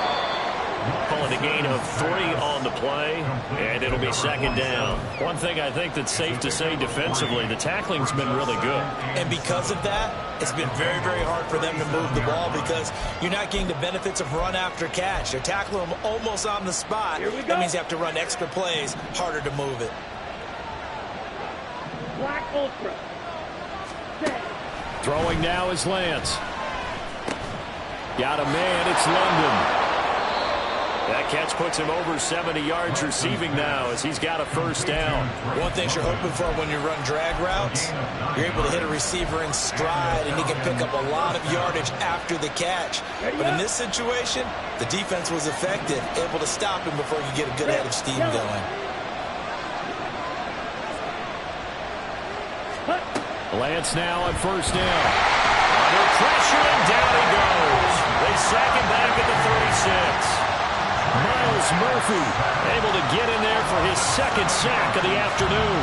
Calling a gain of 3 on the play, and it'll be 2nd down. One thing I think that's safe to say defensively, the tackling's been really good. And because of that, it's been very, very hard for them to move the ball because you're not getting the benefits of run after catch. They're tackling them almost on the spot. That means you have to run extra plays, harder to move it. Black Ultra. Throwing now is Lance. Got a man, it's London. That catch puts him over 70 yards receiving now as he's got a first down. One thing you're hoping for when you run drag routes, you're able to hit a receiver in stride, and he can pick up a lot of yardage after the catch. But in this situation, the defense was effective, able to stop him before you get a good head of steam going. Lance now at first down. Under pressure, and down he goes. They sack him back at the 36. Myles Murphy able to get in there for his second sack of the afternoon.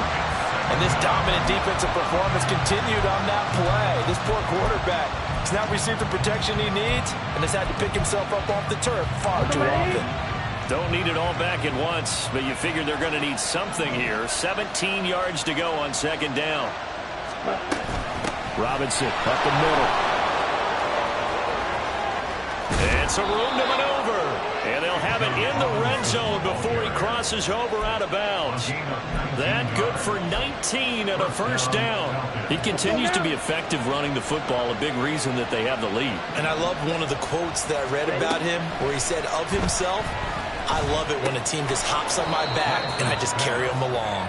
And this dominant defensive performance continued on that play. This poor quarterback has not received the protection he needs and has had to pick himself up off the turf far too often. Don't need it all back at once, but you figure they're going to need something here. 17 yards to go on second down. Robinson up the middle. And some room to maneuver. And they'll have it in the red zone before he crosses over out of bounds. That good for 19 and a first down. He continues to be effective running the football, a big reason that they have the lead. And I love one of the quotes that I read about him where he said of himself, I love it when a team just hops on my back and I just carry them along.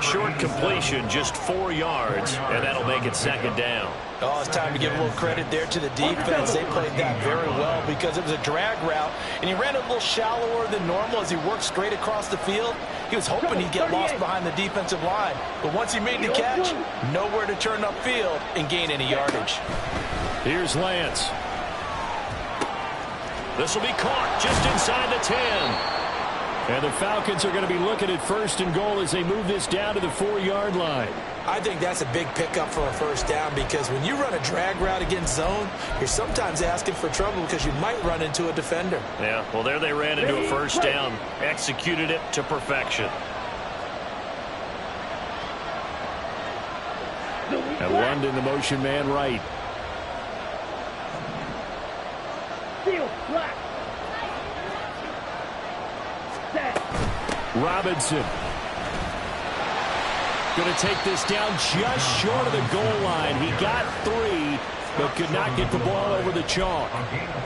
Short completion, just 4 yards, and that'll make it second down. Oh, it's time to give a little credit there to the defense. They played that very well because it was a drag route, and he ran a little shallower than normal as he worked straight across the field. He was hoping he'd get lost behind the defensive line, but once he made the catch, nowhere to turn upfield and gain any yardage. Here's Lance. This will be caught just inside the 10. And the Falcons are going to be looking at first and goal as they move this down to the 4-yard line. I think that's a big pickup for a first down because when you run a drag route against zone, you're sometimes asking for trouble because you might run into a defender. Yeah, well, there they ran into a first down, executed it to perfection. And London, the motion man right. Robinson going to take this down just short of the goal line. He got 3, but could not get the ball over the chalk.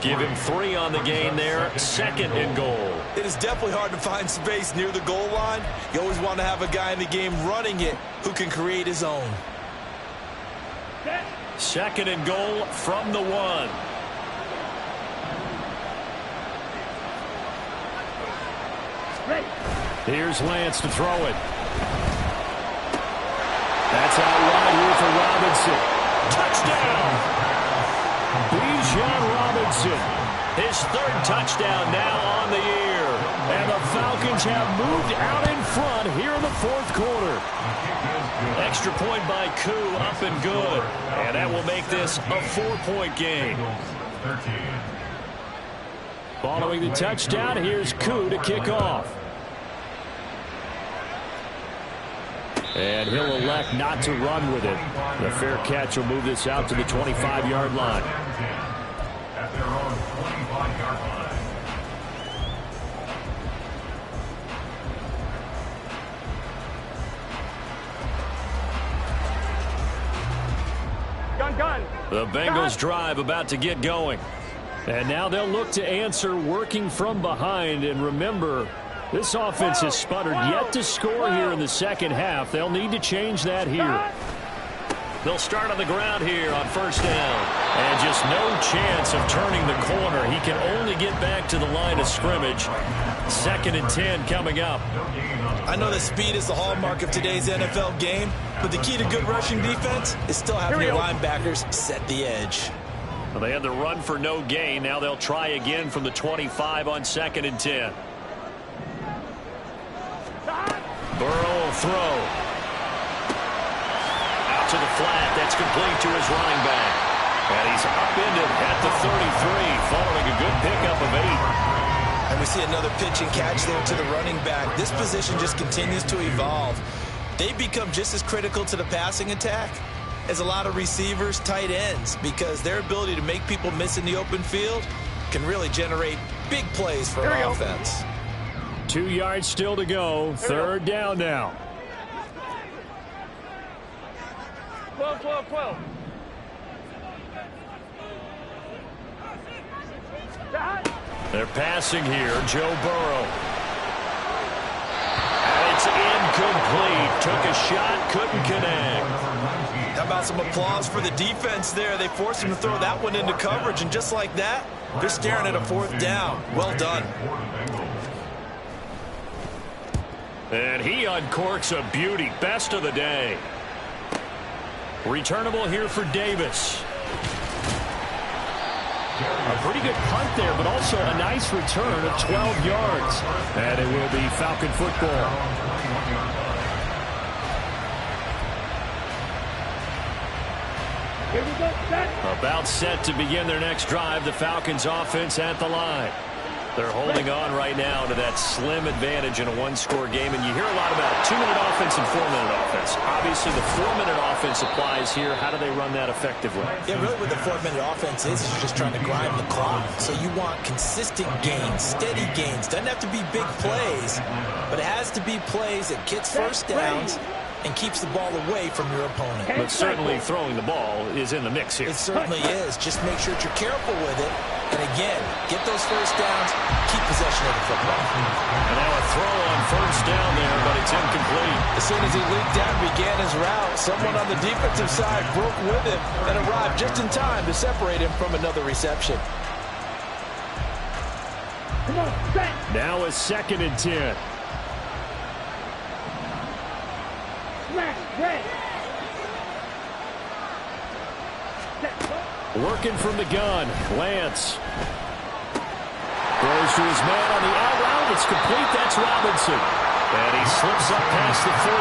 Give him 3 on the gain there. Second and goal. It is definitely hard to find space near the goal line. You always want to have a guy in the game running it who can create his own. Second and goal from the 1. Here's Lance to throw it. That's out wide here for Robinson. Touchdown! Bijan Robinson. His 3rd touchdown now on the year. And the Falcons have moved out in front here in the 4th quarter. Extra point by Koo, up and good. And that will make this a 4-point game. Following the touchdown, here's Koo to kick off. And he'll elect not to run with it. The fair catch will move this out to the 25-yard line. At their own 25-yard line. Gun. The Bengals drive about to get going. And now they'll look to answer working from behind. And remember, this offense has sputtered yet to score here in the second half. They'll need to change that here. They'll start on the ground here on first down. And just no chance of turning the corner. He can only get back to the line of scrimmage. 2nd and 10 coming up. I know that speed is the hallmark of today's NFL game, but the key to good rushing defense is still having your linebackers set the edge. Well, they had the run for no gain. Now they'll try again from the 25 on 2nd and 10. Burrow will throw. Out to the flat. That's complete to his running back. And he's upended at the 33 following a good pickup of 8. And we see another pitch and catch there to the running back. This position just continues to evolve. They become just as critical to the passing attack as a lot of receivers, tight ends, because their ability to make people miss in the open field can really generate big plays for an offense. 2 yards still to go. 3rd down now. 12. They're passing here. Joe Burrow. And it's incomplete. Took a shot, couldn't connect. How about some applause for the defense there? They forced him to throw that one into coverage, and just like that, they're staring at a fourth down. Well done. And he uncorks a beauty. Best of the day. Returnable here for Davis. A pretty good punt there, but also a nice return of 12 yards. And it will be Falcon football. Here we go, set. About set to begin their next drive. The Falcons offense at the line. They're holding on right now to that slim advantage in a one-score game. And you hear a lot about 2-minute offense and 4-minute offense. Obviously, the 4-minute offense applies here. How do they run that effectively? Yeah, really what the 4-minute offense is you're just trying to grind the clock. So you want consistent gains, steady gains. Doesn't have to be big plays, but it has to be plays that gets first downs and keeps the ball away from your opponent. But certainly throwing the ball is in the mix here. It certainly is. Just make sure that you're careful with it. And again, get those first downs, keep possession of the football. And now a throw on first down there, but it's incomplete. As soon as he leaked out and began his route, someone on the defensive side broke with him and arrived just in time to separate him from another reception. Come on, set. Now a 2nd and 10. Smash, red. Working from the gun. Lance. Throws to his man on the out route. It's complete. That's Robinson. And he slips up past the 45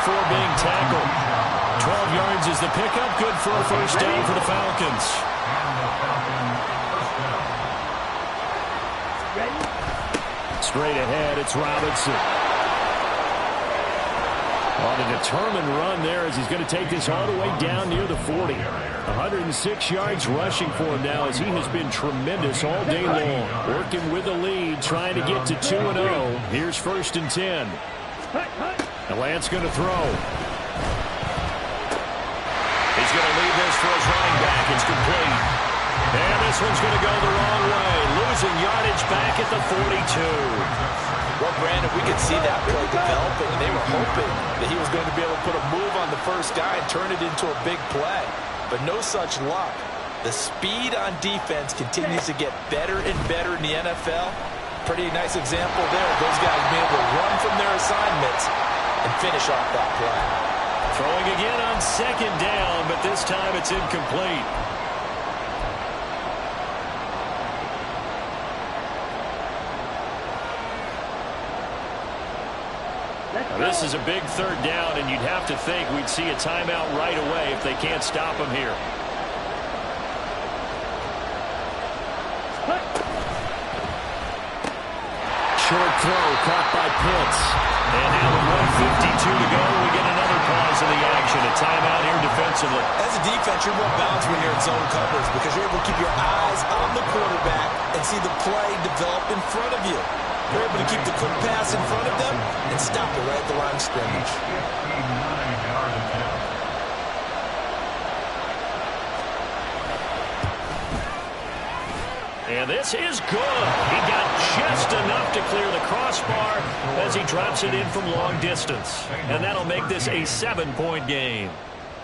before being tackled. 12 yards is the pickup. Good for a first down for the Falcons. Straight ahead, it's Robinson. On a determined run there as he's going to take this all the way down near the 40. 106 yards rushing for him now as he has been tremendous all day long. Working with the lead, trying to get to 2-0. Here's 1st and 10. And Lance going to throw. He's going to leave this for his running back. It's complete. And this one's going to go the wrong way. Losing yardage back at the 42. Well, Brandon, we could see that play developing, and they were hoping that he was going to be able to put a move on the first guy and turn it into a big play. But no such luck. The speed on defense continues to get better and better in the NFL. Pretty nice example there. Those guys being able to run from their assignments and finish off that play. Throwing again on 2nd down, but this time it's incomplete. This is a big 3rd down, and you'd have to think we'd see a timeout right away if they can't stop him here. Short throw caught by Pitts. And now with 1:52 to go, we get another pause in the action. A timeout here defensively. As a defense, you're more balanced when you're in zone coverage because you're able to keep your eyes on the quarterback and see the play develop in front of you. You're able to keep the quick pass in front of them and stop it right at the line of scrimmage. And this is good. He got just enough to clear the crossbar as he drops it in from long distance. And that'll make this a 7-point game.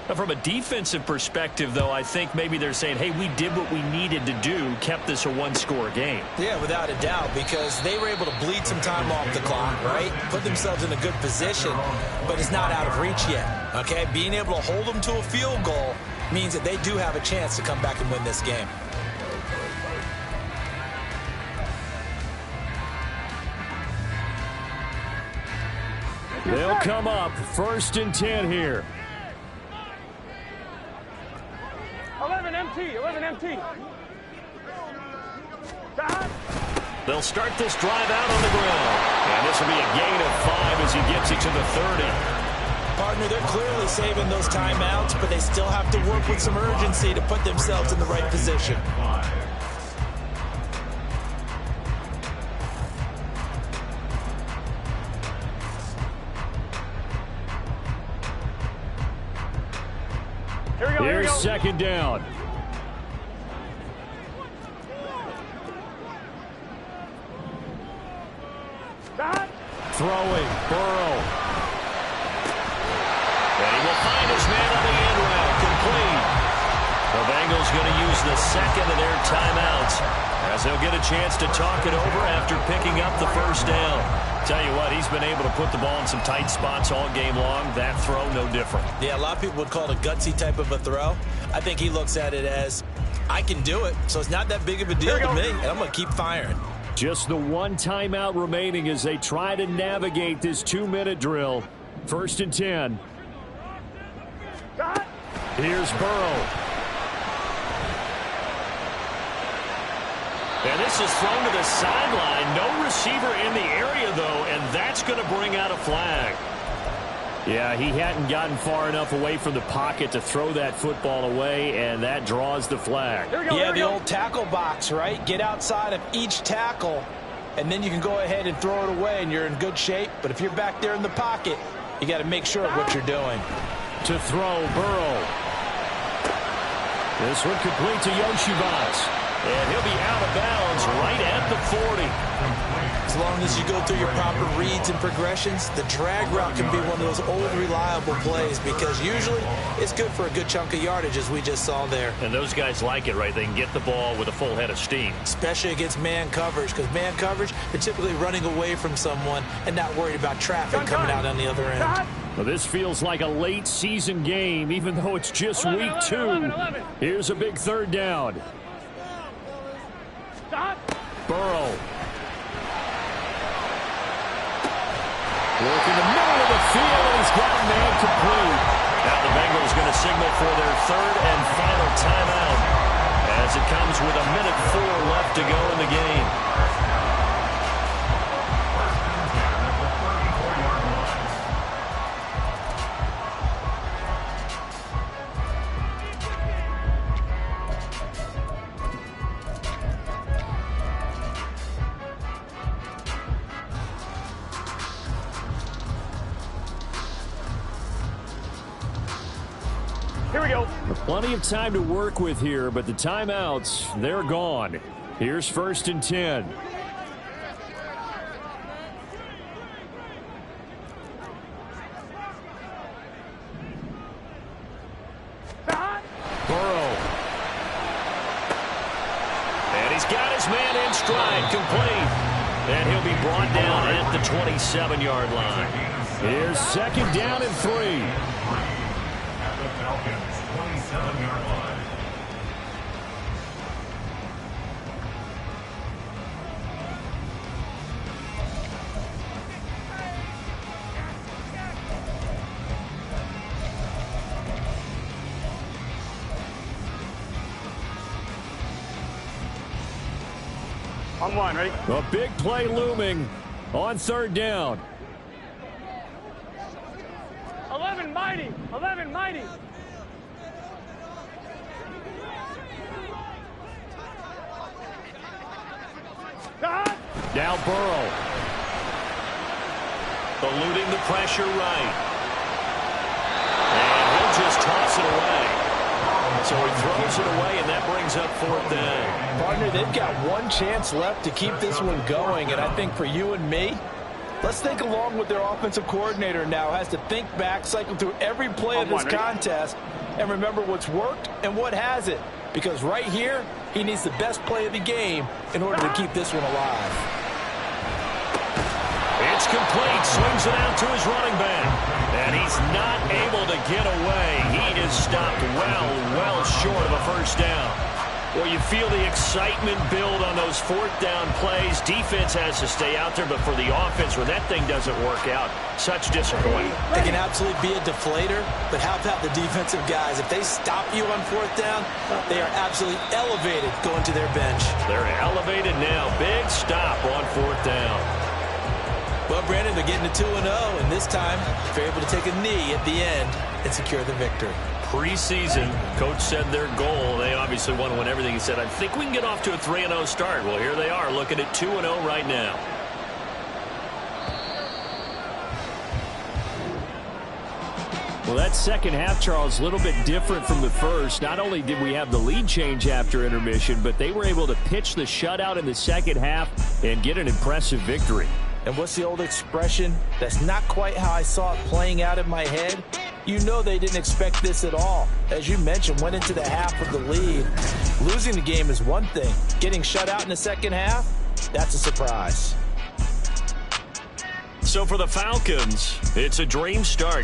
Now, from a defensive perspective, though, I think maybe they're saying, hey, we did what we needed to do, kept this a one-score game. Yeah, without a doubt, because they were able to bleed some time off the clock, right? Put themselves in a good position, but it's not out of reach yet, okay? Being able to hold them to a field goal means that they do have a chance to come back and win this game. They'll come up 1st and 10 here. 11 MT, 11 MT. They'll start this drive out on the ground. And this will be a gain of 5 as he gets it to the 30. Partner, they're clearly saving those timeouts, but they still have to work with some urgency to put themselves in the right position. Here's 2nd down. Throwing, Burrow. And he will find his man on the end route, complete. The Bengals going to use the second of their timeouts as they'll get a chance to talk it over after picking up the first down. Tell you what, he's been able to put the ball in some tight spots all game long. That throw, no different. Yeah, a lot of people would call it a gutsy type of a throw. I think he looks at it as, I can do it, so it's not that big of a deal to me, and I'm going to keep firing. Just the one timeout remaining as they try to navigate this 2-minute drill. 1st and 10. Here's Burrow. And this is thrown to the sideline. No receiver in the area, though, and that's going to bring out a flag. Yeah, he hadn't gotten far enough away from the pocket to throw that football away, and that draws the flag. Yeah, the old tackle box, right? Get outside of each tackle, and then you can go ahead and throw it away, and you're in good shape. But if you're back there in the pocket, you got to make sure of what you're doing. To throw, Burrow. This one complete to Yoshivas. And he'll be out of bounds right at the 40. As long as you go through your proper reads and progressions, the drag route can be one of those old reliable plays because usually it's good for a good chunk of yardage, as we just saw there. And those guys like it, right? They can get the ball with a full head of steam. Especially against man coverage, because man coverage, they're typically running away from someone and not worried about traffic coming out on the other end. Well, this feels like a late season game, even though it's just week 2. Here's a big 3rd down. Burrow. Working the middle of the field, and he's got a man complete. Now the Bengals going to signal for their 3rd and final timeout as it comes with 1:04 left to go in the game. Here we go. Plenty of time to work with here, but the timeouts, they're gone. Here's 1st and 10. Burrow. And he's got his man in stride, complete. And he'll be brought down at the 27-yard line. Here's 2nd down and 3. Falcons 27-yard line. On one, ready? A big play looming on 3rd down. 11 mighty. 11 mighty. Now Burrow. Eluding the pressure right. And he'll just toss it away. So he throws it away, and that brings up 4th down. Partner, they've got one chance left to keep this one going, and I think for you and me, let's think along with their offensive coordinator now. Has to think back, cycle through every play of this contest, and remember what's worked and what hasn't. Because right here, he needs the best play of the game in order to keep this one alive. It's complete. Swings it out to his running back. And he's not able to get away. He is stopped well short of a 1st down. Well, you feel the excitement build on those 4th down plays. Defense has to stay out there, but for the offense, when that thing doesn't work out, such disappointment. It can absolutely be a deflator, but how about the defensive guys? If they stop you on 4th down, they are absolutely elevated going to their bench. They're elevated now. Big stop on 4th down. Well, Brandon, they're getting to 2-0, and this time they're able to take a knee at the end and secure the victory. Preseason, coach said their goal, they obviously want to win everything. He said, I think we can get off to a 3-0 start. Well, here they are looking at 2-0 right now. Well, that second half, Charles, a little bit different from the first. Not only did we have the lead change after intermission, but they were able to pitch the shutout in the second half and get an impressive victory. And what's the old expression? That's not quite how I saw it playing out in my head. You know they didn't expect this at all. As you mentioned, went into the half with the lead. Losing the game is one thing. Getting shut out in the second half, that's a surprise. So for the Falcons, it's a dream start.